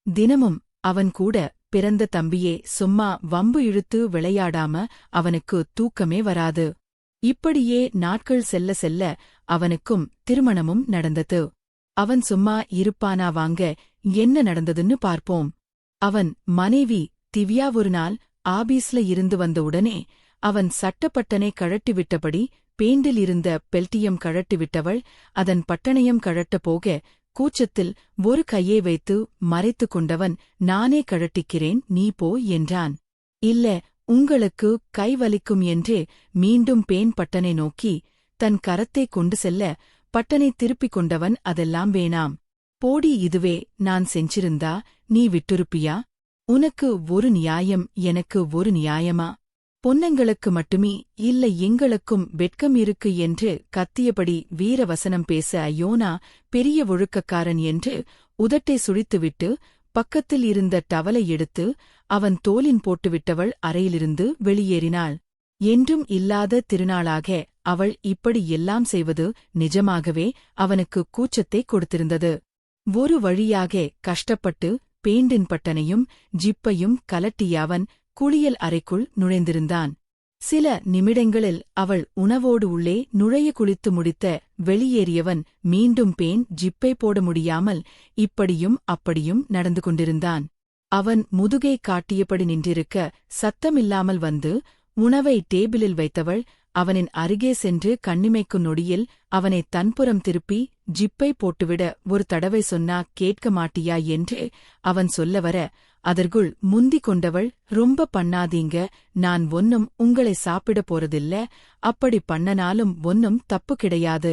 தினமும் அவன் கூட பிறந்த தம்பியே சும்மா வம்பு இழுத்து விளையாடாம அவனுக்கு தூக்கமே வராது. இப்படியே நாட்கள் செல்ல செல்ல அவனுக்கும் திருமணமும் நடந்தது. அவன் சும்மா இருப்பானா? வாங்க என்ன நடந்ததுன்னு பார்ப்போம். அவன் மனைவி திவ்யா ஒரு நாள் ஆபீஸ்ல இருந்து வந்த உடனே அவன் சட்டப்பட்டனை கழட்டிவிட்டபடி பேண்டில் இருந்த பெல்ட்டியம் கழட்டிவிட்டவள் அதன் பட்டணையம் கழட்ட போக கூச்சத்தில் ஒரு கையை வைத்து மறைத்து கொண்டவன், நானே கழட்டிக்கிறேன், நீ போ என்றான். இல்ல, உங்களுக்கு கை வலிக்கும் என்றே மீண்டும் பேன் பட்டனை நோக்கி தன் கரத்தை கொண்டு செல்ல பட்டனை திருப்பிக் கொண்டவன், அதெல்லாம் வேணாம், போடி, இதுவே நான் செஞ்சிருந்தா நீ விட்டுருப்பியா? உனக்கு ஒரு நியாயம், எனக்கு ஒரு நியாயமா? பொன்னங்களுக்கு மட்டுமே இல்லை, எங்களுக்கும் வெட்கம் இருக்கு என்று கத்தியபடி வீரவசனம் பேச, ஐயோனா பெரிய ஒழுக்கக்காரன் என்று உதட்டை சுழித்துவிட்டு பக்கத்தில் இருந்த டவலை எடுத்து அவன் தோலின் போட்டுவிட்டவள் அறையிலிருந்து வெளியேறினாள். என்றும் இல்லாத திருநாளாக அவள் இப்படி எல்லாம் செய்வது நிஜமாகவே அவனுக்கு கூச்சத்தை கொடுத்திருந்தது. ஒரு வழியாக கஷ்டப்பட்டு பேண்டின் பட்டனையும் ஜிப்பையும் கலட்டிய அவன் குளியல் அறைக்குள் நுழைந்திருந்தான். சில நிமிடங்களில் அவள் உணவோடு உள்ளே நுழைய குளித்து முடித்த வெளியேறியவன் மீண்டும் பேன் ஜிப்பை போட முடியாமல் இப்படியும் அப்படியும் நடந்து கொண்டிருந்தான். அவன் முதுகை காட்டியபடி நின்றிருக்க சத்தமில்லாமல் வந்து உணவை டேபிளில் வைத்தவள் அவனின் அருகே சென்று கண்ணிமைக்கு நொடியில் அவனை தன்புறம் திருப்பி, ஜிப்பை போட்டுவிட ஒரு தடவை சொன்னா கேட்க மாட்டியா என்று அவன் சொல்ல வர, அதற்குள் முந்திக் கொண்டவள், ரொம்ப பண்ணாதீங்க, நான் ஒன்னும் உங்களை சாப்பிட போறதில்ல, அப்படி பண்ணனாலும் ஒன்னும் தப்பு கிடையாது,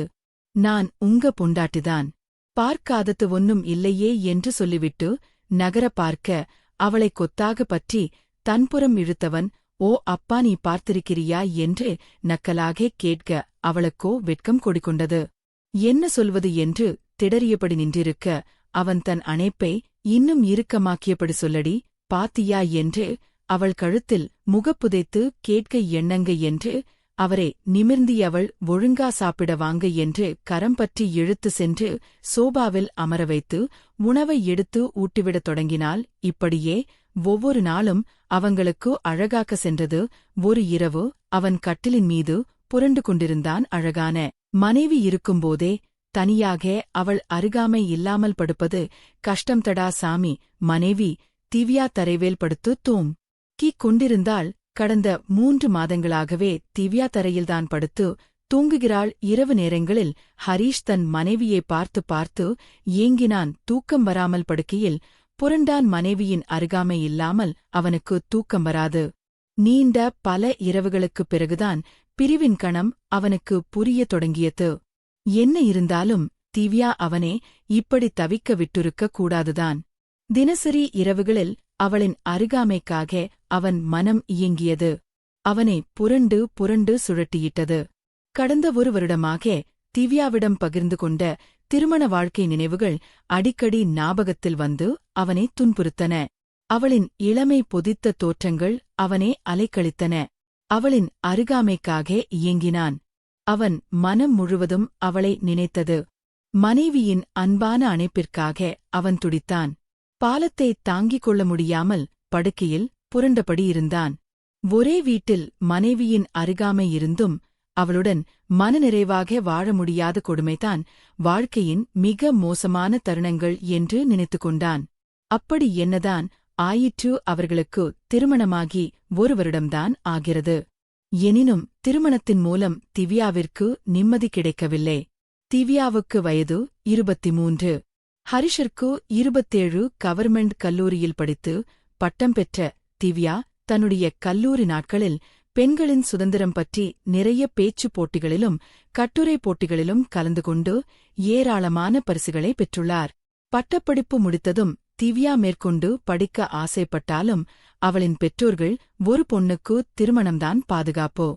நான் உங்க பொண்டாட்டிதான், பார்க்காதது ஒன்னும் இல்லையே என்று சொல்லிவிட்டு நகர பார்க்க அவளை கொத்தாக பற்றி தன்புறம் இழுத்தவன், ஓ அப்பா, நீ பார்த்திருக்கிறியா என்று நக்கலாக கேட்க அவளுக்கோ வெட்கம் கொடிக்கொண்டது. என்ன சொல்வது என்று திடறியபடி நின்றிருக்க அவன் தன் அணைப்பை இன்னும் இறுக்கமாக்கியபடி, சொல்லடி பாத்தியா என்று அவள் கழுத்தில் முகப்புதைத்து கேட்க, எண்ணங்க என்று அவரை நிமிர்ந்தியவள், ஒழுங்கா சாப்பிட வாங்க என்று கரம் பற்றி இழுத்து சென்று சோபாவில் அமர வைத்து உணவை எடுத்து ஊட்டிவிடத் தொடங்கினாள். இப்படியே ஒவ்வொரு நாளும் அவங்களுக்கு அழகாக்க சென்றது. ஒரு இரவு அவன் கட்டிலின் மீது புரண்டு கொண்டிருந்தான். அழகான மனைவி இருக்கும்போதே தனியாக அவள் அருகாமை இல்லாமல் படுப்பது கஷ்டம்தடா சாமி. மனைவி திவ்யா தரைவேல் படுத்து தூங்கிக் கொண்டிருந்தாள். கடந்த 3 மாதங்களாகவே திவ்யா தரையில்தான் படுத்து தூங்குகிறாள். இரவு நேரங்களில் ஹரீஷ் தன் மனைவியை பார்த்து பார்த்து ஏங்கினான். தூக்கம் வராமல் படுக்கையில் புரண்டான். மனைவியின் அருகாமை இல்லாமல் அவனுக்கு தூக்கம் வராது. நீண்ட பல இரவுகளுக்குப் பிறகுதான் பிரிவின் கணம் அவனுக்கு புரியத் தொடங்கியது. என்ன இருந்தாலும் திவ்யா அவனே இப்படி தவிக்க விட்டிருக்க கூடாதுதான். தினசரி இரவுகளில் அவளின் அருகாமைக்காக அவன் மனம் இயங்கியது. அவனை புரண்டு புரண்டு சுழட்டியிட்டது. கடந்த 1 வருடமாக திவ்யாவிடம் பகிர்ந்து கொண்ட திருமண வாழ்க்கை நினைவுகள் அடிக்கடி ஞாபகத்தில் வந்து அவனை துன்புறுத்தன. அவளின் இளமை பொதித்த தோற்றங்கள் அவனை அலைக்கழித்தன. அவளின் அருகாமைக்காக இயங்கினான். அவன் மனம் முழுவதும் அவளை நினைத்தது. மனைவியின் அன்பான அணைப்பிற்காக அவன் துடித்தான். பாலத்தை தாங்கிக் கொள்ள முடியாமல் படுக்கையில் புரண்டபடி இருந்தான். ஒரே வீட்டில் மனைவியின் அருகாமை இருந்தும் அவளுடன் மனநிறைவாக வாழ முடியாத கொடுமைதான் வாழ்க்கையின் மிக மோசமான தருணங்கள் என்று நினைத்துக் கொண்டான். அப்படி என்னதான் ஆயிற்று? அவர்களுக்கு திருமணமாகி 1 வருடம்தான் ஆகிறது. எனினும் திருமணத்தின் மூலம் திவ்யாவிற்கு நிம்மதி கிடைக்கவில்லை. திவ்யாவுக்கு வயது 23. ஹரிஷிற்கு 27. கவர்மெண்ட் கல்லூரியில் படித்து பட்டம் பெற்ற திவ்யா தன்னுடைய கல்லூரி நாட்களில் பெண்களின் சுதந்திரம் பற்றி நிறைய பேச்சுப் போட்டிகளிலும் கட்டுரை போட்டிகளிலும் கலந்து கொண்டு ஏராளமான பரிசுகளை பெற்றுள்ளார். பட்டப்படிப்பு முடித்ததும் திவ்யா மேற்கொண்டு படிக்க ஆசைப்பட்டாலும் அவளின் பெற்றோர்கள் ஒரு பொண்ணுக்கு திருமணம்தான் பாதுகாப்பு,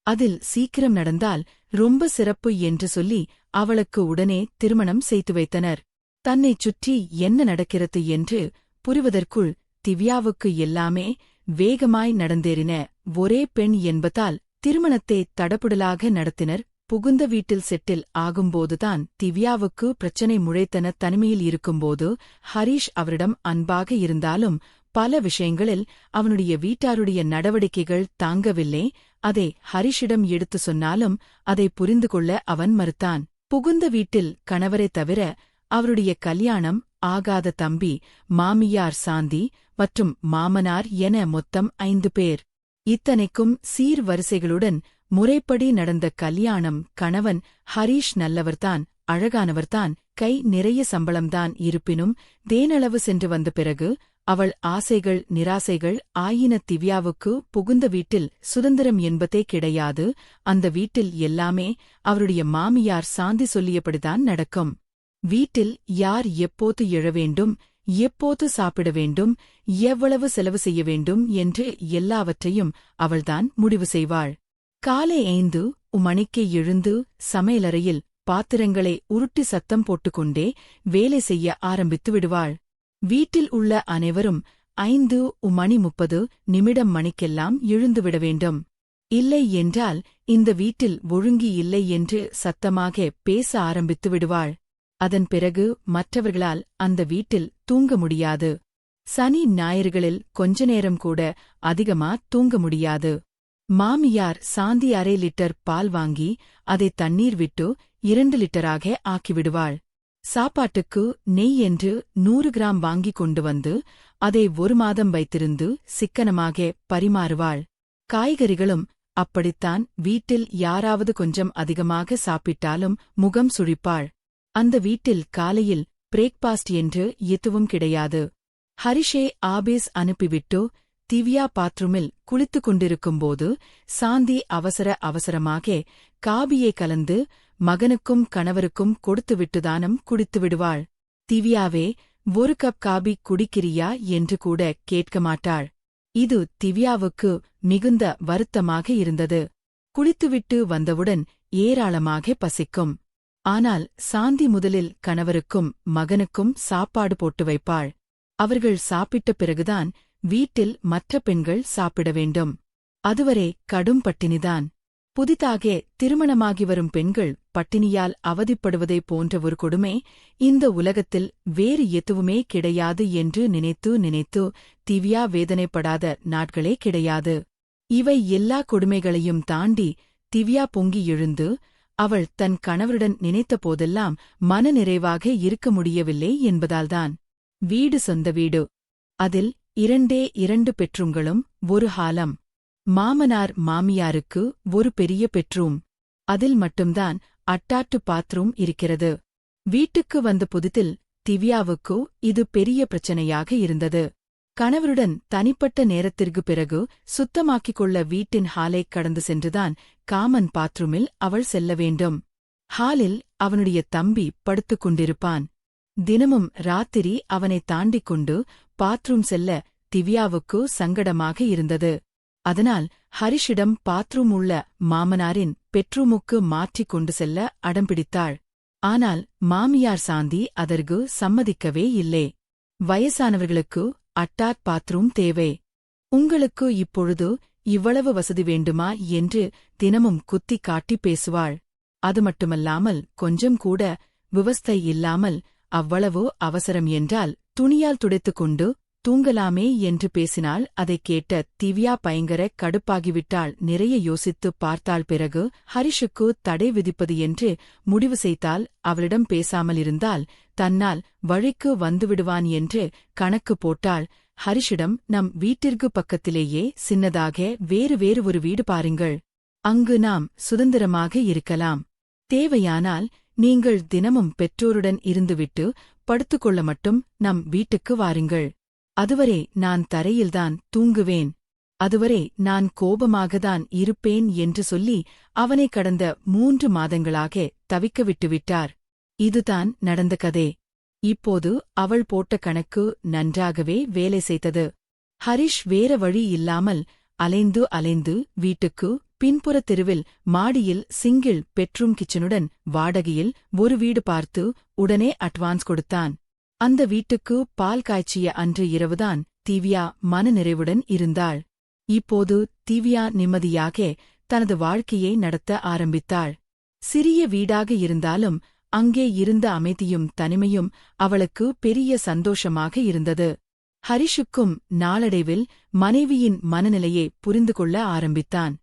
அதில் சீக்கிரம் நடந்தால் ரொம்ப சிறப்பு என்று சொல்லி அவளுக்கு உடனே திருமணம் செய்து வைத்தனர். தன்னைச் சுற்றி என்ன நடக்கிறது என்று புரிவதற்குள் திவ்யாவுக்கு எல்லாமே வேகமாய் நடந்தேறின. ஒரே பெண் என்பதால் திருமணத்தை தடபுடலாக நடத்தினர். புகுந்த வீட்டில் செட்டில் ஆகும்போதுதான் திவ்யாவுக்கு பிரச்சனை முளைத்தன. தனிமையில் இருக்கும்போது ஹரிஷ் அவரிடம் அன்பாக இருந்தாலும் பல விஷயங்களில் அவனுடைய வீட்டாருடைய நடவடிக்கைகள் தாங்கவில்லை. அதை ஹரிஷிடம் எடுத்து சொன்னாலும் அதை புரிந்து கொள்ள அவன் மறுத்தான். புகுந்த வீட்டில் கணவரை தவிர அவருடைய கல்யாணம் ஆகாத தம்பி, மாமியார் சாந்தி மற்றும் மாமனார் என மொத்தம் 5 பேர். இத்தனைக்கும் சீர்வரிசைகளுடன் முறைப்படி நடந்த கல்யாணம். கணவன் ஹரிஷ் நல்லவர்தான், அழகானவர்தான், கை நிறைய சம்பளம்தான். இருப்பினும் தேனளவு சென்று வந்த பிறகு அவள் ஆசைகள் நிராசைகள் ஆயின. திவ்யாவுக்கு புகுந்த வீட்டில் சுதந்திரம் என்பதே கிடையாது. அந்த வீட்டில் எல்லாமே அவருடைய மாமியார் சாந்தி சொல்லியபடிதான் நடக்கும். வீட்டில் யார் எப்போது எழ வேண்டும், எப்போது சாப்பிட வேண்டும், எவ்வளவு செலவு செய்ய வேண்டும் என்று எல்லாவற்றையும் அவள்தான் முடிவு செய்வாள். காலை 5 மணிக்கே எழுந்து சமையலறையில் பாத்திரங்களை உருட்டி சத்தம் போட்டுக்கொண்டே வேலை செய்ய ஆரம்பித்து விடுவாள். வீட்டில் உள்ள அனைவரும் 5:30 மணிக்கெல்லாம் எழுந்துவிட வேண்டும். இல்லை என்றால் இந்த வீட்டில் ஒழுங்கி இல்லை என்று சத்தமாக பேச ஆரம்பித்து விடுவாள். அதன் பிறகு மற்றவர்களால் அந்த வீட்டில் தூங்க முடியாது. சனி ஞாயிறுகளில் கொஞ்ச நேரம் கூட அதிகமா தூங்க முடியாது. மாமியார் சாந்தி 1/2 லிட்டர் பால் வாங்கி அதை தண்ணீர் விட்டு 2 லிட்டராக ஆக்கிவிடுவாள். சாப்பாட்டுக்கு நெய் என்று 100 கிராம் வாங்கிக் கொண்டு வந்து அதை 1 மாதம் வைத்திருந்து சிக்கனமாக பரிமாறுவாள். காய்கறிகளும் அப்படித்தான். வீட்டில் யாராவது கொஞ்சம் அதிகமாக சாப்பிட்டாலும் முகம் சுழிப்பாள். அந்த வீட்டில் காலையில் பிரேக்பாஸ்ட் என்று எதுவும் கிடையாது. ஹரிஷை ஆபீஸ் அனுப்பிவிட்டு திவ்யா பாத்ரூமில் குளித்துக் கொண்டிருக்கும்போது சாந்தி அவசரமாக காபியை கலந்து மகனுக்கும் கணவருக்கும் கொடுத்துவிட்டுதானம் குடித்துவிடுவாள். திவ்யாவே 1 கப் காபி குடிக்கிறியா என்று கூட கேட்க மாட்டாள். இது திவ்யாவுக்கு மிகுந்த வருத்தமாக இருந்தது. குளித்துவிட்டு வந்தவுடன் ஏராளமாக பசிக்கும். ஆனால் சாந்தி முதலில் கணவருக்கும் மகனுக்கும் சாப்பாடு போட்டு வைப்பாள். அவர்கள் சாப்பிட்ட பிறகுதான் வீட்டில் மற்ற பெண்கள் சாப்பிட வேண்டும். அதுவரை கடும் பட்டினிதான். புதிதாக திருமணமாகி வரும் பெண்கள் பட்டினியால் அவதிப்படுவதை போன்ற ஒரு கொடுமை இந்த உலகத்தில் வேறு எதுவுமே கிடையாது என்று நினைத்து திவ்யா வேதனைப்படாத நாட்களே கிடையாது. இவை எல்லா கொடுமைகளையும் தாண்டி திவ்யா பொங்கி எழுந்து அவள் தன் கணவருடன் நினைத்த போதெல்லாம் மனநிறைவாக இருக்க முடியவில்லை என்பதால்தான். வீடு சொந்த வீடு. அதில் 2 பெட்ரூம்களும் 1 ஹாலம். மாமனார் மாமியாருக்கு ஒரு பெரிய பெட்ரூம். அதில் மட்டும்தான் அட்டாட்டு பாத்ரூம் இருக்கிறது. வீட்டுக்கு வந்த புதிதில் திவ்யாவுக்கு இது பெரிய பிரச்சனையாக இருந்தது. கணவருடன் தனிப்பட்ட நேரத்திற்கு பிறகு சுத்தமாக்கிக் கொள்ள வீட்டின் ஹாலைக் கடந்து சென்றுதான் காமன் பாத்ரூமில் அவள் செல்ல வேண்டும். ஹாலில் அவனுடைய தம்பி படுத்துக் கொண்டிருப்பான். தினமும் ராத்திரி அவனை தாண்டிக் கொண்டு பாத்ரூம் செல்ல திவ்யாவுக்கு சங்கடமாக இருந்தது. அதனால் ஹரிஷிடம் பாத்ரூம் உள்ள மாமனாரின் பெட்ரூமுக்கு மாற்றிக் கொண்டு செல்ல அடம்பிடித்தாள். ஆனால் மாமியார் சாந்தி அதற்கு சம்மதிக்கவே இல்லை. வயசானவர்களுக்கு அட்டாட் பாத்ரூம் தேவை. உங்களுக்கு இப்பொழுது இவ்வளவு வசதி வேண்டுமா என்று தினமும் குத்தி காட்டி பேசுவாள். அது மட்டுமல்லாமல் கொஞ்சம் கூட விவஸ்தை இல்லாமல் அவ்வளவு அவசரம் என்றால் துணியால் துடைத்துக் கொண்டு தூங்கலாமே என்று பேசினாள். அதைக் கேட்ட திவ்யா பயங்கர கடுப்பாகிவிட்டாள். நிறைய யோசித்துப் பார்த்தாள். பிறகு ஹரிஷுக்கு தடை விதிப்பது என்று முடிவு செய்தால் அவளிடம் பேசாமல் இருந்தால் தன்னால் வழிக்கு வந்துவிடுவான் என்று கணக்கு போட்டாள். ஹரிஷிடம் நம் வீட்டிற்கு பக்கத்திலேயே சின்னதாக வேறு ஒரு வீடு பாருங்கள். அங்கு நாம் சுதந்திரமாக இருக்கலாம். தேவையானால் நீங்கள் தினமும் பெற்றோருடன் இருந்துவிட்டு படுத்துக்கொள்ள மட்டும் நம் வீட்டுக்கு வாருங்கள். அதுவரை நான் தரையில்தான் தூங்குவேன். அதுவரை நான் கோபமாகத்தான் இருப்பேன் என்று சொல்லி அவனை கடந்த 3 மாதங்களாக தவிக்க விட்டுவிட்டார். இதுதான் நடந்த கதை. இப்போது அவள் போட்ட கணக்கு நன்றாகவே வேலை செய்தது. ஹரிஷ் வேற வழி இல்லாமல் அலைந்து வீட்டுக்கு பின்புற தெருவில் மாடியில் சிங்கிள் பெட்ரூம் கிச்சனுடன் வாடகையில் ஒரு வீடு பார்த்து உடனே அட்வான்ஸ் கொடுத்தான். அந்த வீட்டுக்கு பால் காய்ச்சிய அன்று இரவுதான் திவ்யா மனநிறைவுடன் இருந்தாள். இப்போது திவ்யா நிம்மதியாக தனது வாழ்க்கையை நடத்த ஆரம்பித்தாள். சிறிய வீடாக இருந்தாலும் அங்கே இருந்த அமைதியும் தனிமையும் அவளுக்கு பெரிய சந்தோஷமாக இருந்தது. ஹரிஷுக்கும் நாளடைவில் மனைவியின் மனநிலையை புரிந்து கொள்ள ஆரம்பித்தான்.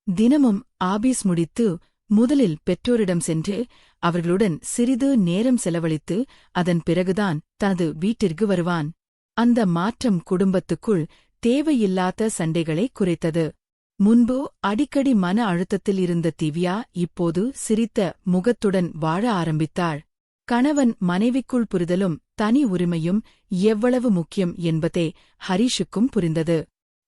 தினமும் ஆபீஸ் முடித்து முதலில் பெற்றோரிடம் சென்று அவர்களுடன் சிறிது நேரம் செலவழித்து அதன் பிறகுதான் தனது வீட்டிற்கு வருவான். அந்த மாற்றம் குடும்பத்துக்குள் தேவையில்லாத சண்டைகளை குறைத்தது. முன்பு அடிக்கடி மன அழுத்தத்தில் இருந்த திவ்யா இப்போது சிரித்த முகத்துடன் வாழ ஆரம்பித்தாள். கணவன் மனைவிக்குள் புரிதலும் தனி உரிமையும் எவ்வளவு முக்கியம் என்பதே ஹரிஷுக்கும் புரிந்தது.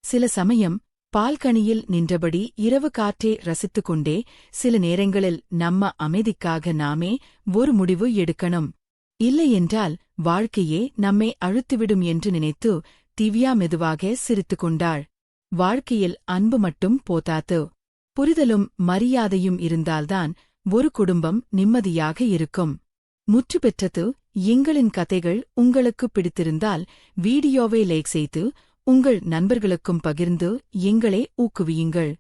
சில சமயம் பால்கனியில் நின்றபடி இரவு காற்றே ரசித்துக் கொண்டே சில நேரங்களில் நம்ம அமைதிக்காக நாமே ஒரு முடிவு எடுக்கணும், இல்லையென்றால் வாழ்க்கையே நம்மை அழுத்திவிடும் என்று நினைத்து திவ்யா மெதுவாக சிரித்துக் கொண்டாள். வாழ்க்கையில் அன்பு மட்டும் போதாது, புரிதலும் மரியாதையும் இருந்தால்தான் ஒரு குடும்பம் நிம்மதியாக இருக்கும். முற்று பெற்றது. எங்களின் கதைகள் உங்களுக்கு பிடித்திருந்தால் வீடியோவை லைக் செய்து உங்கள் நண்பர்களுக்கும் பகிர்ந்து எங்களை ஊக்குவியுங்கள்.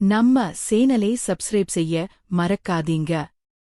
நம்ம சேனலை சப்ஸ்கிரைப் செய்ய மறக்காதீங்க.